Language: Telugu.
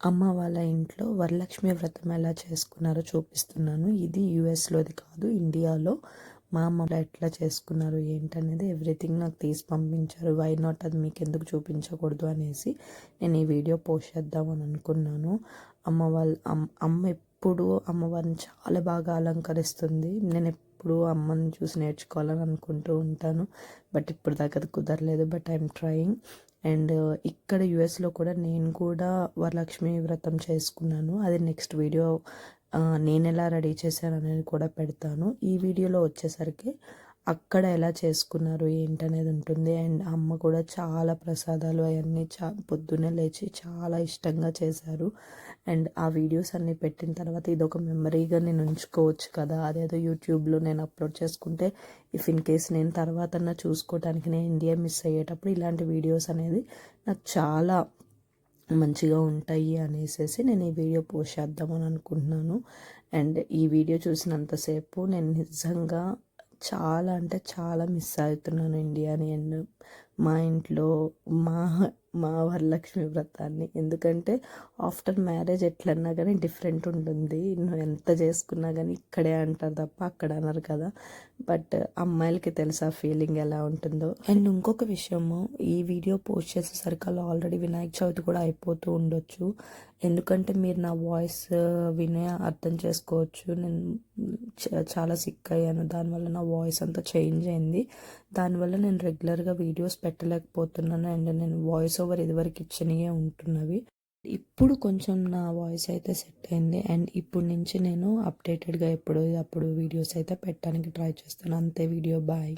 అమ్మ వాళ్ళ ఇంట్లో వరలక్ష్మి వ్రతం ఎలా చేసుకున్నారో చూపిస్తున్నాను. ఇది యూఎస్లోది కాదు, ఇండియాలో మా అమ్మ ఎట్లా చేసుకున్నారు ఏంటనేది ఎవ్రీథింగ్ నాకు తీసి పంపించారు. వై నాట్, అది మీకు ఎందుకు చూపించకూడదు అనేసి నేను ఈ వీడియో పోస్ట్ చేద్దామని అనుకున్నాను. అమ్మ ఎప్పుడు అమ్మవారిని చాలా బాగా అలంకరిస్తుంది. నేను ఎప్పుడు అమ్మని చూసి నేర్చుకోవాలని అనుకుంటూ ఉంటాను, బట్ ఇప్పుడు దాకా అది కుదరలేదు. But I'm trying. అండ్ ఇక్కడ యుఎస్లో కూడా నేను కూడా వరలక్ష్మి వ్రతం చేసుకున్నాను. అది నెక్స్ట్ వీడియో నేను ఎలా రెడీ చేశాను అనేది కూడా పెడతాను. ఈ వీడియోలో వచ్చేసరికి అక్కడ ఎలా చేసుకున్నారు ఏంటనేది ఉంటుంది. అండ్ అమ్మ కూడా చాలా ప్రసాదాలు అవన్నీ పొద్దున్నే లేచి చాలా ఇష్టంగా చేశారు. అండ్ ఆ వీడియోస్ అన్నీ పెట్టిన తర్వాత ఇదొక మెమరీగా నేను ఉంచుకోవచ్చు కదా. అదేదో యూట్యూబ్లో నేను అప్లోడ్ చేసుకుంటే ఇఫ్ ఇన్ కేస్ నేను తర్వాత చూసుకోవడానికి నేను ఇండియా మిస్ అయ్యేటప్పుడు ఇలాంటి వీడియోస్ అనేది నాకు చాలా మంచిగా ఉంటాయి అనేసి నేను ఈ వీడియో పోస్ట్ చేద్దామని అనుకుంటున్నాను. అండ్ ఈ వీడియో చూసినంతసేపు నేను నిజంగా చాలా అంటే చాలా మిస్ అవుతున్నాను ఇండియాని. అండ్ మా ఇంట్లో మా మా వరలక్ష్మి వ్రతాన్ని. ఎందుకంటే ఆఫ్టర్ మ్యారేజ్ ఎట్లన్నా కానీ డిఫరెంట్ ఉంటుంది. నువ్వు ఎంత చేసుకున్నా కానీ ఇక్కడే అంటారు తప్ప అక్కడ అనరు కదా. బట్ అమ్మాయిలకి తెలుసు ఆ ఫీలింగ్ ఎలా ఉంటుందో. అండ్ ఇంకొక విషయము, ఈ వీడియో పోస్ట్ చేసేసరికి ఆల్రెడీ వినాయక చవితి కూడా అయిపోతూ ఉండొచ్చు. ఎందుకంటే మీరు నా వాయిస్ వినే అర్థం చేసుకోవచ్చు, నేను చాలా సిక్ అయ్యాను. దానివల్ల నా వాయిస్ అంతా చేంజ్ అయింది. దానివల్ల నేను రెగ్యులర్గా వీడియోస్ పెట్టలేకపోతున్నాను. అండ్ నేను వాయిస్ ఓవర్ ఇదివరకు ఇచ్చినవే ఉంటున్నవి. ఇప్పుడు కొంచెం నా వాయిస్ అయితే సెట్ అయింది. అండ్ ఇప్పుడు నుంచి నేను అప్డేటెడ్గా ఎప్పుడు అప్పుడు వీడియోస్ అయితే పెట్టడానికి ట్రై చేస్తాను. అంతే, వీడియో బాయ్.